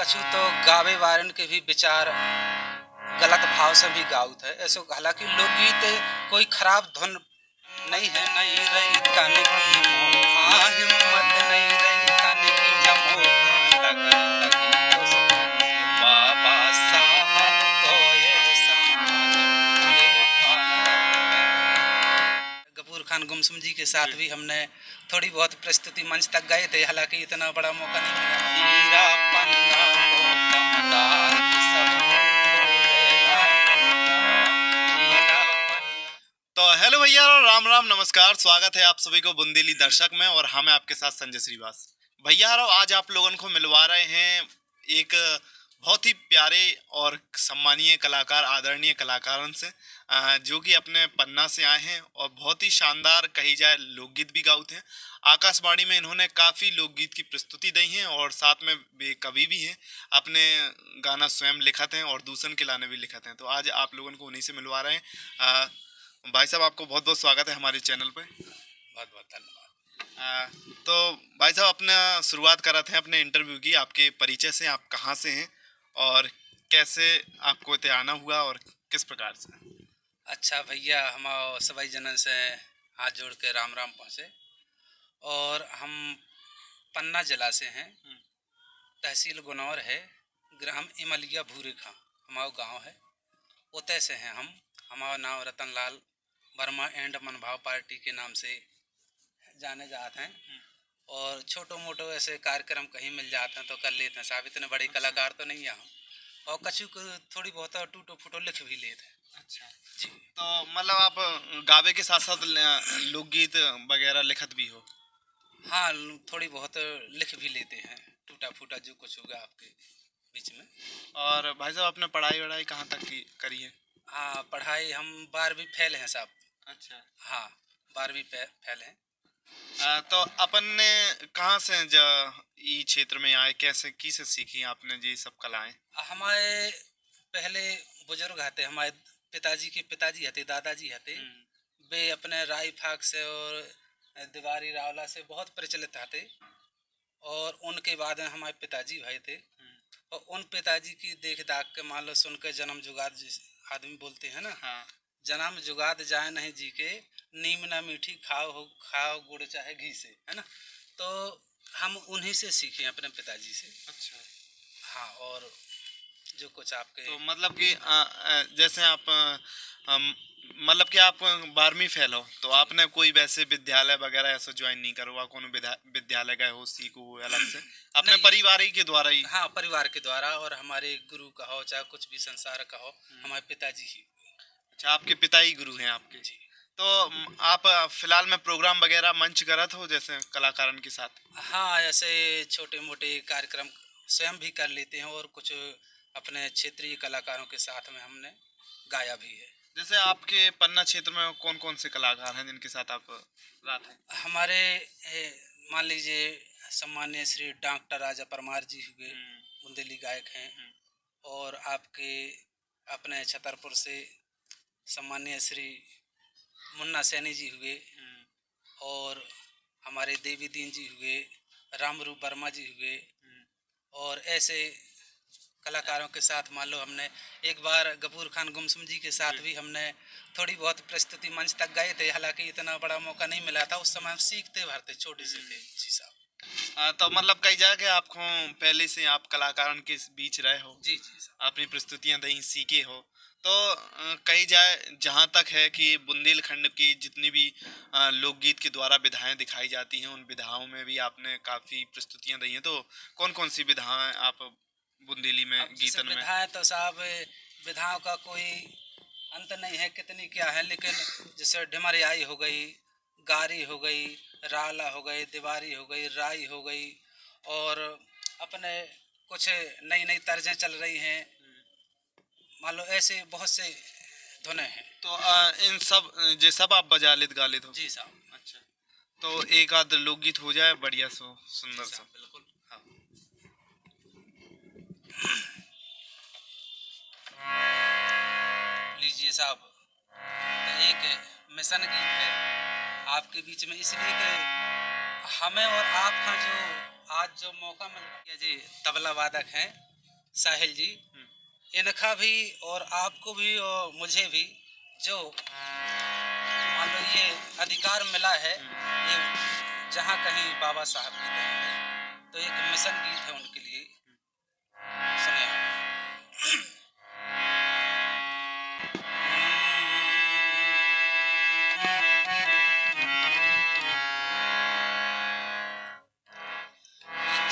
कछु तो गावे वारन के भी विचार गलत भाव से भी गाउत है। ऐसो हालांकि लोकगीत कोई खराब धुन नहीं है। नहीं रही तन की मोखा, हिम्मत नहीं रही तन की जमोखा, लगन लगी तो सपने बाबा साहब को एहसान हुए भारत में। गफूर खान गुमसुम जी के साथ भी हमने थोड़ी बहुत प्रस्तुति मंच तक गए थे, हालांकि इतना बड़ा मौका नहीं मिला। हीरा पन्ना को दमदार सब खोलेगा पन्ना, हीरा पन्ना। तो हेलो भैया, राम राम, नमस्कार। स्वागत है आप सभी को बुंदेली दर्शक में, और हम हैं आपके साथ संजय श्रीवास। भैया आज आप लोगों को मिलवा रहे हैं एक बहुत ही प्यारे और सम्मानीय कलाकार, आदरणीय कलाकारों से, जो कि अपने पन्ना से आए हैं और बहुत ही शानदार कही जाए लोकगीत भी गाते हैं। आकाशवाणी में इन्होंने काफ़ी लोकगीत की प्रस्तुति दी है और साथ में वे कवि भी हैं। अपने गाना स्वयं लिखते हैं और दूसरन के लाने भी लिखते हैं। तो आज आप लोगों को उन्हीं से मिलवा रहे हैं। भाई साहब, आपको बहुत बहुत स्वागत है हमारे चैनल पे। बहुत बहुत धन्यवाद। तो भाई साहब, अपना शुरुआत कराते हैं अपने इंटरव्यू की आपके परिचय से। आप कहाँ से हैं और कैसे आपको इतने आना हुआ और किस प्रकार से? अच्छा भैया, हम सभी जनन से हाथ जोड़ के राम राम पहुँचे। और हम पन्ना जिला से हैं, तहसील गुनौर है, ग्राम इमलिया भूरेखा हमारा गांव है। उतय से हैं हम। हमारा नाम रतनलाल वर्मा एंड मनभाव पार्टी के नाम से जाने जाते हैं। और छोटो मोटो ऐसे कार्यक्रम कहीं मिल जाते हैं तो कर लेते हैं साहब। इतने बड़े कलाकार तो नहीं है हम। और कछु थोड़ी बहुत टूटो फूटो लिख भी लेते हैं। अच्छा जी। तो मतलब आप गावे के साथ साथ लोकगीत वगैरह लिखत भी हो? हाँ, थोड़ी बहुत लिख भी लेते हैं, टूटा फूटा जो कुछ होगा आपके बीच में। और भाई साहब, आपने पढ़ाई वढ़ाई कहाँ तक की करी है? हाँ, पढ़ाई हम 12वीं फेल हैं साहब। अच्छा। हाँ, 12वीं फेल हैं। तो अपन ने कहाँ से ई क्षेत्र में आए, कैसे की से सीखी आपने ये सब कलाएं? हमारे पहले बुजुर्ग हते, हमारे पिताजी के पिताजी हते, दादाजी हते। वे अपने राई फाक से और दीवारी रावला से बहुत प्रचलित हते। और उनके बाद में हमारे पिताजी भाई थे। और उन पिताजी की देख दाख के मान लो सुन के जन्म जुगाद जिस आदमी बोलते हैं ना। हाँ। जन्म जुगाद जाए नहीं जी के, नीम ना मीठी खाओ गुड़ चाहे घी से, है ना। तो हम उन्हीं से सीखे अपने पिताजी से। अच्छा। हाँ, और जो कुछ आपके तो मतलब कि जैसे आप मतलब कि आप 12वीं फेल हो तो आपने कोई वैसे विद्यालय वगैरह ऐसा ज्वाइन नहीं करो, कौन विद्यालय गए हो सीखो अलग से अपने नहीं। परिवार ही के द्वारा ही? हाँ, परिवार के द्वारा, और हमारे गुरु कहो चाहे कुछ भी संसार कहो, हमारे पिताजी ही। अच्छा, आपके पिता ही गुरु हैं आपके? जी। तो आप फिलहाल में प्रोग्राम वगैरह मंच करत हो जैसे कलाकारन के साथ? हाँ, ऐसे छोटे मोटे कार्यक्रम स्वयं भी कर लेते हैं और कुछ अपने क्षेत्रीय कलाकारों के साथ में हमने गाया भी है। जैसे आपके पन्ना क्षेत्र में कौन कौन से कलाकार हैं जिनके साथ आप गाते हैं? हमारे मान लीजिए सम्मान्य श्री डॉक्टर राजा परमार जी हुए, बुंदेली गायक हैं। और आपके अपने छतरपुर से सम्मान्य श्री मुन्ना सैनी जी हुए। और हमारे देवी दीन जी हुए, रामरूप वर्मा जी हुए। और ऐसे कलाकारों के साथ मान लो हमने एक बार गफूर खान गुमसुम जी के साथ भी हमने थोड़ी बहुत प्रस्तुति मंच तक गए थे, हालांकि इतना बड़ा मौका नहीं मिला था। उस समय हम सीखते भरते छोटे से थे। जी साहब। तो मतलब कई जाके आपको पहले से आप कलाकारन के बीच रहे हो? जी जी साहब। अपनी प्रस्तुतियां दही सीखे हो। तो कही जाए जहाँ तक है कि बुंदेलखंड की जितनी भी लोकगीत के द्वारा विधाएं दिखाई जाती हैं, उन विधाओं में भी आपने काफ़ी प्रस्तुतियां दी हैं। तो कौन कौन सी विधाएं आप बुंदेली में गीतन में? विधाएं तो साहब, विधाओं का कोई अंत नहीं है, कितनी क्या है। लेकिन जैसे ढिमरियाई हो गई, गारी हो गई, राला हो गई, दीवारी हो गई, राई हो गई। और अपने कुछ नई नई तर्जें चल रही हैं, मान लो ऐसे बहुत से धुनें हैं। तो इन सब ये सब आप बजा लेत गा लेत हो? जी साहब। अच्छा, तो एक आध लोकगीत हो जाए बढ़िया सो सुंदर सा। बिल्कुल। हाँ। लीजिए साहब, तो एक मिशन गीत है आपके बीच में, इसलिए कि हमें और आपका जो आज जो मौका मिल गया जी, तबला वादक हैं साहिल जी, इनका भी और आपको भी और मुझे भी जो मान लो ये अधिकार मिला है, ये जहाँ कहीं बाबा साहब की देन है, तो एक मिशन गीत है उनके लिए, सुनिए आप।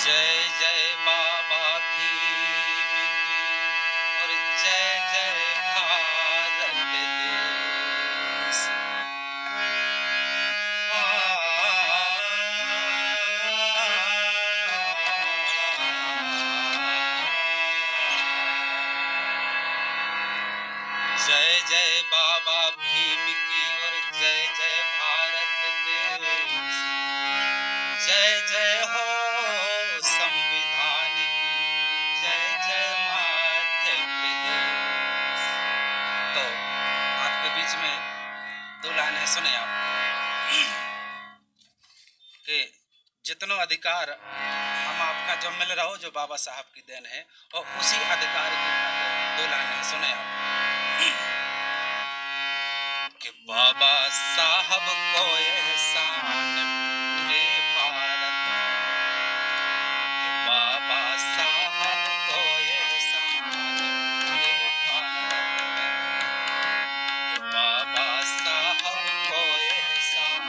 जय जय बाबा भीम की और जय जय भारत देश। जय जय बाबा भीम की और जय जय भारत देश। जय जय हो संविधान की, जय जय मध्य प्रदेश। तो आपके बीच में दो लाइनें सुने आप कि जितनो अधिकार हम आपका जो मिल रहा हो, जो बाबा साहब की देन है, और उसी अधिकार की खातिर दो लाइनें सुने आप कि बाबा साहब को एहसान पूरे भारत कि बाबा साहब को एहसान पूरे भारत कि बाबा साहब को एहसान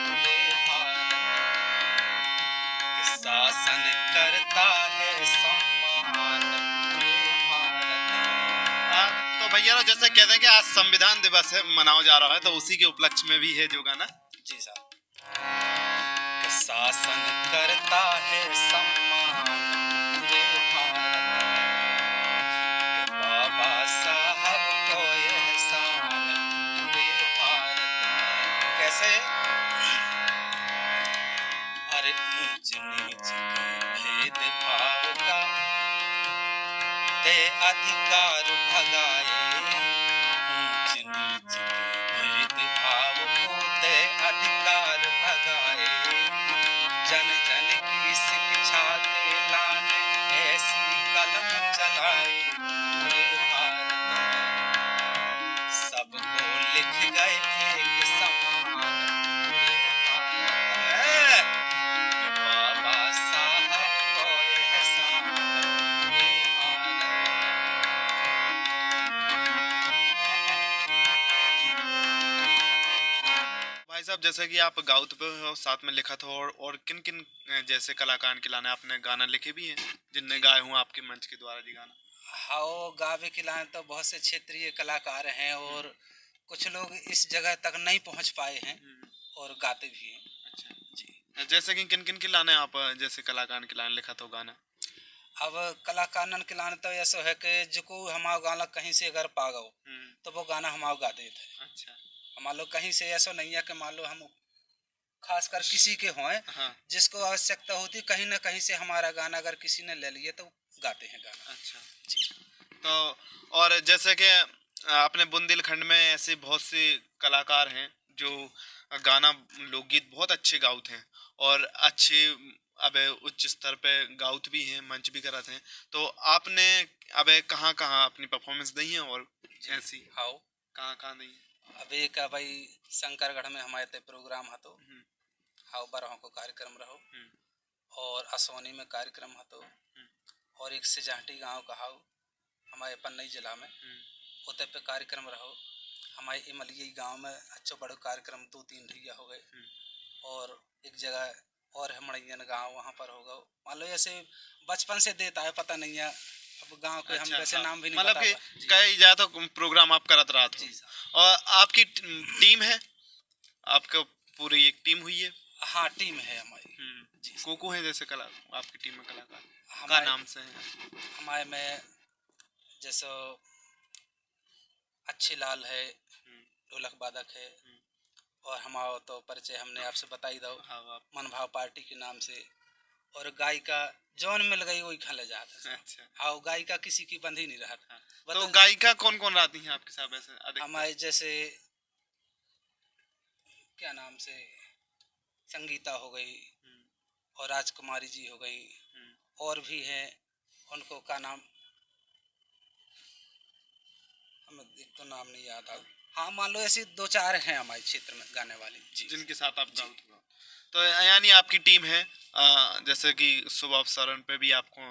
पूरे भारत कि शासन करता है सम्मान पूरे भारत में। तो भैया लोग जैसे कहते हैं कि आज संविधान दिवस है, मनाया जा रहा है, तो उसी के उपलक्ष्य में भी है जो गाना। जी साहब। कि शासन करता है सम्मान पूरे भारत में कि बाबा साहब को एहसान पूरे भारत में। कैसे? अरे ऊंच नीच के भेदभाव का दे अधिकार भगाए, ऊंच नीच के भेदभाव को दे अधिकार भगाए, जन जन की शिक्षा के लाने ऐसी कलम चलाए पूरे भारत में, सबको लिख गए एक समान पूरे भारत में कि बाबा साहब को एहसान पूरे भारत भाई साहब जैसे कि आप गाउत पे हो, साथ में लिखा था, और किन किन जैसे कलाकार के लाने आपने गाना लिखे भी हैं जिनने गाए हुए आपके मंच के द्वारा जी गाना? हाँ, गावे के लाने तो बहुत से क्षेत्रीय कलाकार हैं और कुछ लोग इस जगह तक नहीं पहुंच पाए हैं और गाते भी हैं। अच्छा जी। जैसे कि किन किन के लाने आप जैसे कलाकार के लाने लिखा तो गाना? अब कलाकारन के लाने तो ऐसा है कि जो को हमारा गाना कहीं से अगर पा गो तो वो गाना हमारा गा देते हैं। अच्छा मान लो कहीं से ऐसा नहीं है कि मान लो हम खासकर किसी के हों हाँ जिसको आवश्यकता होती, कहीं ना कहीं से हमारा गाना अगर किसी ने ले लिया तो गाते हैं गाना। अच्छा जी। तो और जैसे कि अपने बुंदेलखंड में ऐसे बहुत से कलाकार हैं जो गाना लोकगीत बहुत अच्छे गाउत हैं और अच्छे अब उच्च स्तर पे गाउत भी हैं, मंच भी कराते हैं। तो आपने अब कहाँ कहाँ अपनी परफॉर्मेंस दी है और ऐसी हाँ, कहाँ कहाँ दी है? अब एक भाई शंकरगढ़ में हमारे ते प्रोग्राम हतो, हाउ बारह को कार्यक्रम रहो, और असोनी में कार्यक्रम हतो, और एक सिजाहटी गांव का हाउ हमारे पन्नई जिला में उते पे कार्यक्रम रहो। हमारे इमलिया गांव में अच्छा बड़ो कार्यक्रम 2-3 ढिया हो गए, और एक जगह और है मड़ैयन गांव, वहाँ पर होगा। मान लो ऐसे बचपन से देता है, पता नहीं है अब गांव के हम अच्छा, वैसे हाँ। नाम भी नहीं मतलब बता कि पा- जी। कई ज्यादा प्रोग्राम आप करत रहा जी था साहब। और आपकी टीम है, आपका पूरी एक टीम हुई है? हाँ, टीम है हमारी। जी साहब। को है जैसे कला आपकी टीम में कलाकार का हमारे नाम से है? हमारे में जैसे अच्छी लाल है, ढोलक वादक है, और हमारा तो परिचय हमने आपसे बताई दो, हाँ आप मन भाव पार्टी के नाम से। और गायिका जौन मिल गई वही खा ले जाता है। अच्छा हाँ, गायिका किसी की बंधी नहीं रहा। हाँ। वो तो तो गायिका कौन कौन रहती हैं आपके साथ ऐसे अधिकतर? हमारे जैसे क्या नाम से संगीता हो गई, और राजकुमारी जी हो गई, और भी हैं, उनको का नाम एक तो नाम नहीं याद आ। हाँ, मान लो ऐसे 2-4 हैं हमारे क्षेत्र में गाने वाले जी। जिनके साथ आप गाओ तो यानी आपकी टीम है, जैसे कि शुभ अवसरन पे भी आपको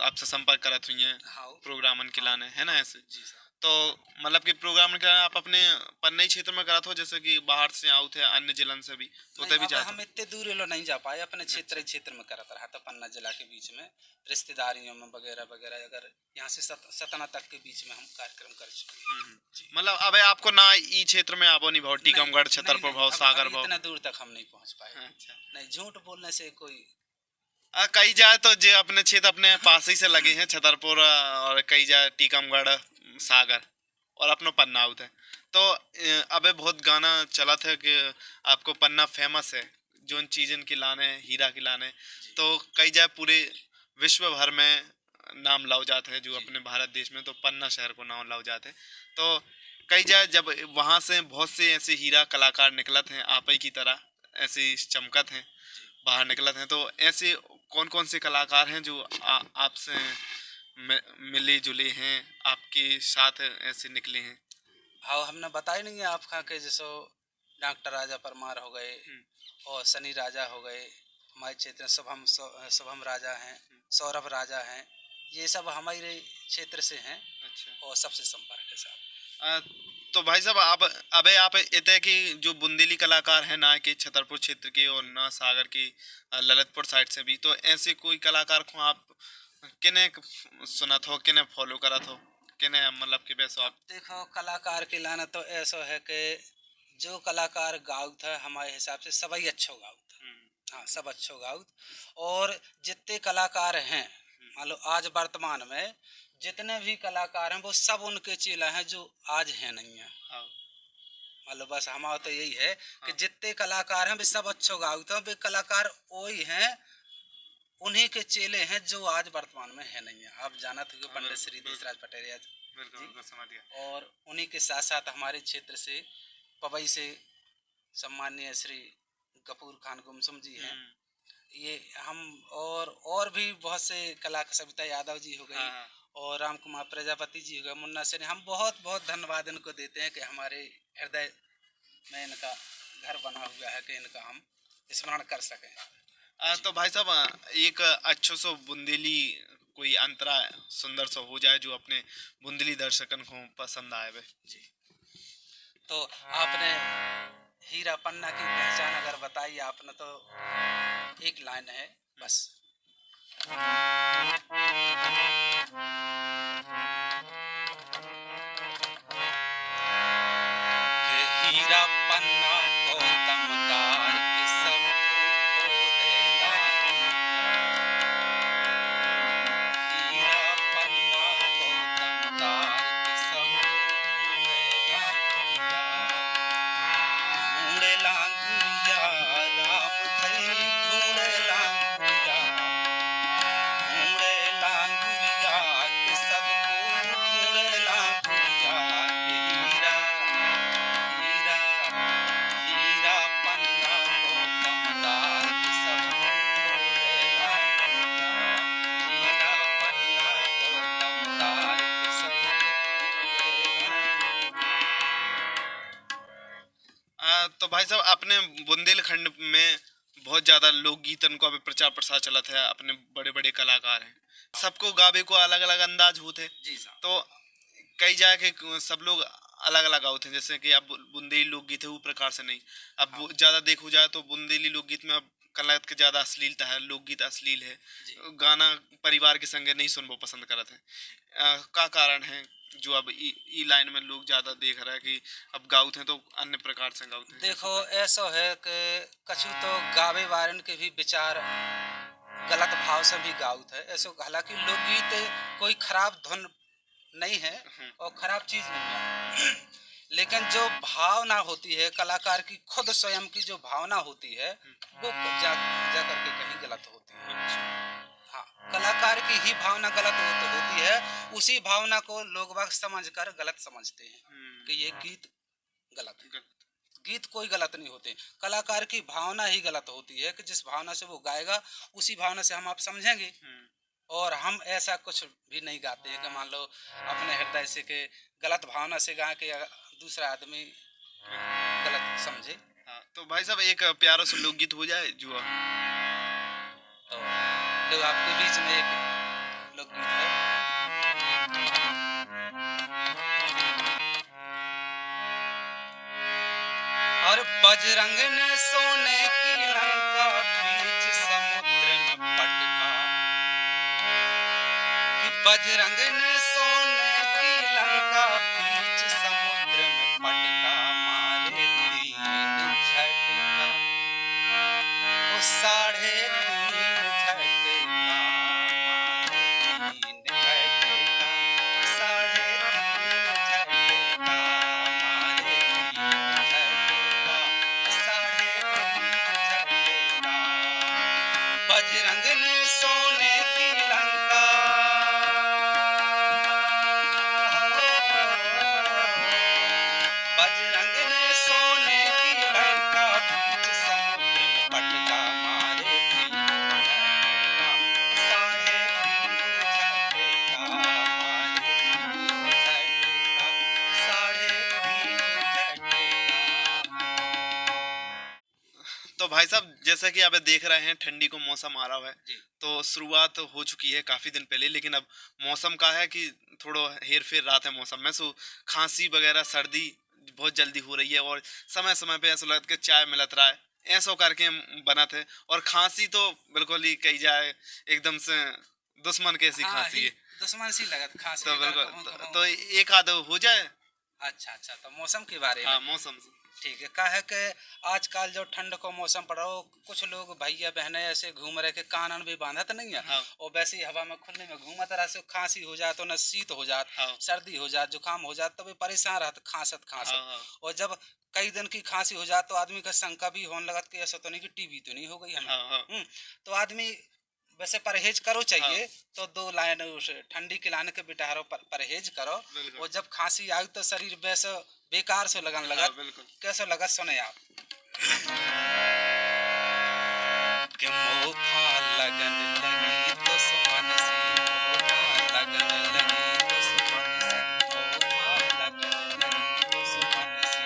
आपसे संपर्क करत हुई है हाँ प्रोग्रामन के लाने, है ना ऐसे? जी साहब। तो मतलब कि प्रोग्राम के आप अपने पन्नई क्षेत्र में करत हो, जैसे कि बाहर से आउट है अन्य जिलन से भी तो नहीं, उधर भी अब जाते हम इतने दूर लो नहीं जा पाए, अपने क्षेत्र में करता रहा था पन्ना जिला के बीच में, रिश्तेदारियों में वगैरह वगैरह। अगर यहाँ से सतना तक के बीच में हम कार्यक्रम कर चुके हैं जी। मतलब अब आपको ना ई क्षेत्र में आपो नहीं भाव टीकमगढ़ छतरपुर भाव सागर भाव इतना दूर तक हम नहीं पहुँच पाए। अच्छा। नहीं, झूठ बोलने से कोई कई जाए तो जे अपने क्षेत्र अपने पास ही से लगे हैं छतरपुर, और कई जाए टीकमगढ़ सागर और अपना पन्ना आउट है। तो अबे बहुत गाना चला था कि आपको पन्ना फेमस है जो इन चीज़न की लाने हीरा की लाने, तो कई जाए पूरे विश्व भर में नाम लाओ जाते हैं जो अपने भारत देश में, तो पन्ना शहर को नाम लाओ जाते हैं। तो कई जाए जब वहाँ से बहुत से ऐसे हीरा कलाकार निकलत हैं आप ही की तरह, ऐसे चमकत हैं बाहर निकलत हैं, तो ऐसे कौन कौन से कलाकार हैं जो आपसे मिले जुले हैं, आपके साथ ऐसे निकले हैं? हाँ, हमने बताया नहीं है आपका के जैसो डॉक्टर राजा परमार हो गए और सनी राजा हो गए, हमारे क्षेत्र में शुभम राजा हैं, सौरभ राजा हैं, ये सब हमारे क्षेत्र से हैं। अच्छा। और सबसे संपर्क है साहब। अ, तो भाई साहब आप अबे आप इतने कि जो बुंदेली कलाकार हैं ना कि छतरपुर क्षेत्र के और ना सागर के ललितपुर साइड से भी, तो ऐसे कोई कलाकार को आप किने सुनत हो, किने फॉलो करत हो, किने मतलब कि वैसे आप? देखो, कलाकार के लाना तो ऐसा है कि जो कलाकार गाउत था हमारे हिसाब से सभी अच्छो गाउत। हाँ, सब अच्छो गाउत। और जितने कलाकार हैं, मान लो आज वर्तमान में जितने भी कलाकार हैं वो सब उनके चेला हैं जो आज हैं नहीं है। हाँ। मान लो बस हमारा तो यही है कि हाँ। जितने कलाकार हैं वे सब अच्छो गाउत हैं, वे कलाकार वही हैं, उन्हीं के चेले हैं जो आज वर्तमान में है नहीं है। आप जाना थे कि पंडित श्री देशराज पटेल जी, समझ गया। और उन्हीं के साथ साथ हमारे क्षेत्र से पवई से सम्माननीय श्री गफूर खान गुमसुम जी हैं। ये हम और भी बहुत से कलाकार, सविता यादव जी हो गई, हाँ। और राम कुमार प्रजापति जी हो गए, मुन्ना सेन, हम बहुत बहुत धन्यवाद इनको देते हैं कि हमारे हृदय में इनका घर बना हुआ है कि इनका हम स्मरण कर सकें। तो भाई साहब एक अच्छो सो बुंदेली कोई अंतरा सुंदर सा हो जाए जो अपने बुंदेली दर्शकन को पसंद आए वे। जी, तो आपने हीरा पन्ना की पहचान अगर बताई आपने, तो एक लाइन है बस। के हीरा पन्ना को दमदार के सब खो देला। हीरा पन्ना को दमदार के सब खो देला। ढूंढेला गुड़िया राम धई, ढूंढेला गुड़िया, ढूंढेला गुड़िया के सबको, ढूंढेला गुड़िया के हीरा, हीरा, हीरा पन्ना को दमदार के सबको ढूंढेला गुड़िया, हीरा पन्ना को दमदार के सबको ढूंढेला। तो भाई साहब अपने बुंदेलखंड में बहुत ज्यादा लोकगीतन को अभी प्रचार प्रसार चला है, अपने बड़े बड़े कलाकार हैं, सबको गावे को अलग अलग अंदाज होते हैं। जी साहब। तो कई जाके सब लोग अलग अलग आउट हैं, जैसे कि अब बुंदेली लोकगीत है वो प्रकार से नहीं। अब ज्यादा देखो जाए तो बुंदेली लोकगीत में अब कलात के ज्यादा अश्लीलता है, लोकगीत अश्लील है, गाना परिवार के संगे नहीं सुनबो पसंद करते हैं। का कारण है जो अब ई लाइन में लोग ज्यादा देख रहा है कि अब गाउत हैं तो अन्य प्रकार से गाउत हैं? देखो, ऐसा है कि कछु तो गावे वारन के भी विचार गलत भाव से भी गाउत है ऐसो। हालांकि लोकगीत कोई खराब धुन नहीं है और खराब चीज नहीं है, लेकिन जो भावना होती है कलाकार की, खुद स्वयं की जो भावना होती है, वो जा करके कहीं गलत होती है। हाँ, कलाकार की ही भावना गलत होती है, उसी भावना को लोग बाग समझकर गलत समझते हैं कि ये गीत गलत है। गीत कोई गलत नहीं होते, कलाकार की भावना ही गलत होती है कि जिस भावना से वो गाएगा उसी भावना से हम आप समझेंगे। और हम ऐसा कुछ भी नहीं गाते हैं कि मान लो अपने हृदय से के गलत भावना से गा के दूसरा आदमी गलत समझे। हाँ, तो भाई साहब एक प्यारा सा लोकगीत हो जाए जुआ। तो लोग आपके बीच में एक लोकगीत है। और बजरंग ने सोने की लंका बीच समुद्र में पटका, कि बजरंग ने सोने की लंका बीच समुद्र में पटका, मारे 3 झटका, वो 3.5 झटका, मारे 3 झटका, 3.5 झटका, मारे 3 झटका, 3.5 झटका। बजरंग ने सोने की लंका, बजरंग ने सोने की लंका बीच समुद्र में पटका, मारे 3 झटका, 3.5 झटका, मारे 3 झटका, 3.5 झटका। तो भाई साहब जैसा कि आप देख रहे हैं ठंडी को मौसम आ रहा है, जी। तो शुरुआत हो चुकी है काफी दिन पहले, लेकिन अब मौसम का है कि थोड़ा हेर फेर रात है मौसम में, सो खांसी वगैरह सर्दी बहुत जल्दी हो रही है, और समय समय पे ऐसा लगता है कि चाय मिलत रहा है, ऐसा करके बना थे। और खांसी तो बिल्कुल ही कही जाए एकदम से दुश्मन कैसी हाँ खांसी ही है। दुश्मन सी लगत खांसी तो अगर बिल्कुल कहूँ तो एक आध हो जाए। अच्छा अच्छा, तो मौसम के बारे में। हाँ, मौसम से। ठीक है, का है कि आजकल जो ठंड को मौसम पड़ा हो, कुछ लोग भैया बहनें ऐसे घूम रहे के कानन भी बांधत नहीं है, हाँ। और वैसे ही हवा में खुले में घूमत रहा से खांसी हो जाए तो न शीत हो जात, हाँ। सर्दी हो जात, जुकाम हो जात, तो भी परेशान रहत खांसत खांसत। हाँ, हाँ। और जब कई दिन की खांसी हो जाए तो आदमी का शंका भी होने लगत कि ऐसा तो नहीं कि टीबी तो नहीं हो गई हमें। हाँ, हाँ। तो आदमी वैसे परहेज करो चाहिए। हाँ। तो 2 लाइन उस ठंडी के लाने के बिटारो परहेज करो, बिल्कुल। और जब खांसी आई तो शरीर वैसे बेकार से लगन हाँ, लगत। बिल्कुल। कैसे लगत सुने आप। कि मोखा लगन लगी दुश्मन से, मोखा लगन लगी दुश्मन से, मोखा लगन लगी दुश्मन से।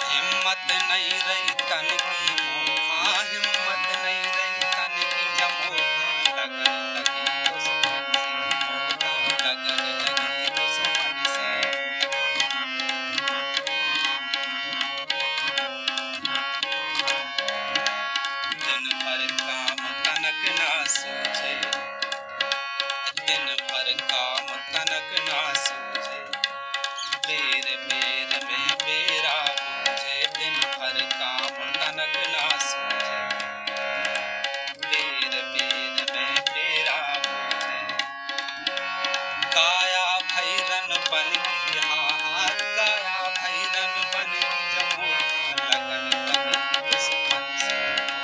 हिम्मत नहीं रही तन की मोखा, हिम्मत नहीं रही तन की, जब मोखा लगन लगी दुश्मन से, मोखा लगन लगी दुश्मन से। दिन भर काम तनक ना सूझे, दिन भर काम तनक ना सूझे, बेर बेर में बेरा बूझे, दिन भर काम तनक ना सूझे, बेर बेर में बेरा बूझे। काया भैरन बन की हाहा, काया भैरन बन की, जब मोखा लगन लगी दुश्मन से,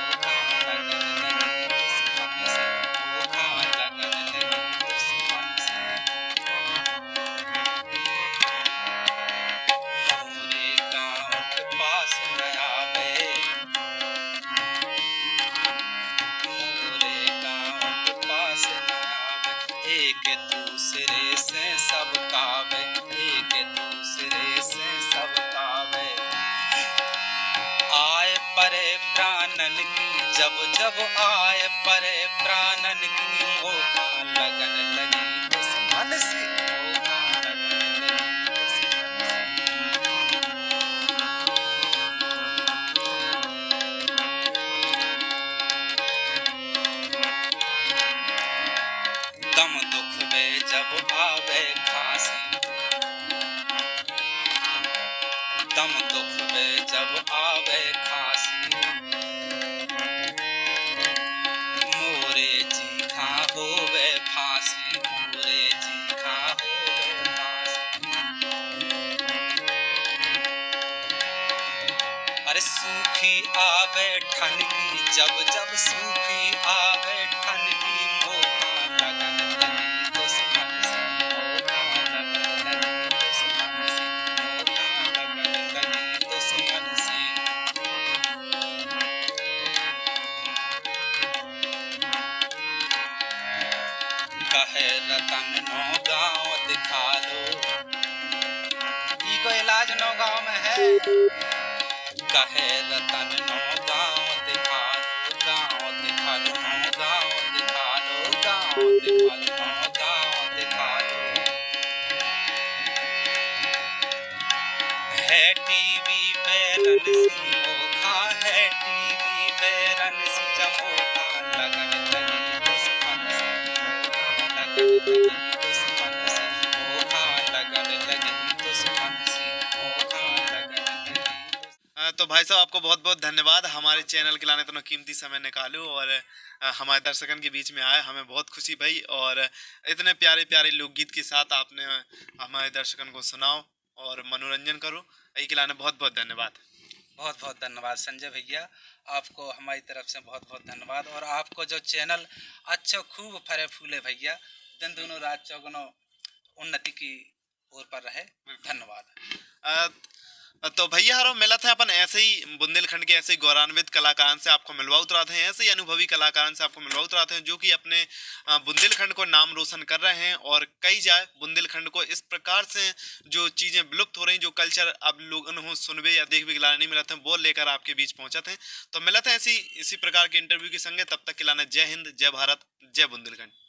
मोखा लगन लगी दुश्मन से, मोखा लगन लगी दुश्मन से। मोरे गाँव के पास न आवे, मोरे गाँव के पास न आवे, एक दूसरे से सब कावे, एक दूसरे से सब कावे। आए परे प्राणन की, जब जब आए परे प्राणन की, मोखा लगन लगी दुश्मन से, मोखा लगन लगी दुश्मन से। दम दुख में जब आवे खांसी, दम दुख में जब आवे खांसी, मोरे जी खा होवे कहे रतन नौ गाँव दिखा लो, ई को इलाज नौ गाँव में है। कहे रतन नौ गाँव दिखा लो, गाँव दिखा लो, नौ गाँव दिखा लो, गाँव दिखा लो, नौ गाँव दिखा लो। है टीवी पे रणसी मोखा, है टीवी पे रणसी जमोखा, लगन लगी दुश्मन से, लगन लगी दुश्मन से, मोखा लगन लगी दुश्मन से, मोखा लगन लगी। तो भाई साहब आपको बहुत बहुत धन्यवाद हमारे चैनल के लाने इतना कीमती समय निकालो और हमारे दर्शकन के बीच में आए, हमें बहुत खुशी भई। और इतने प्यारे प्यारे लोकगीत के साथ आपने हमारे दर्शकन को सुनाओ और मनोरंजन करो, यही के लाने बहुत बहुत धन्यवाद। बहुत बहुत धन्यवाद संजय भैया, आपको हमारी तरफ से बहुत बहुत धन्यवाद। और आपको जो चैनल अच्छा खूब फरे फूले भैया, दिन दोनों रात चौगुनों उन्नति की ओर पर रहे। धन्यवाद। तो भैया हरो मिला था अपन ऐसे ही बुंदेलखंड के ऐसे ही गौरवान्वित कलाकारों से आपको मिलवा उतराते हैं, ऐसे ही अनुभवी कलाकारों से आपको मिलवा उतराते हैं जो कि अपने बुंदेलखंड को नाम रोशन कर रहे हैं। और कई जाए बुंदेलखंड को इस प्रकार से जो चीज़ें विलुप्त हो रही, जो कल्चर अब लोग सुनबे या देख भी लाने नहीं मिला था, वो लेकर आपके बीच पहुंचा थे। तो मिला था ऐसी इसी प्रकार के इंटरव्यू के संगे, तब तक के लाने जय हिंद, जय भारत, जय बुंदेलखंड।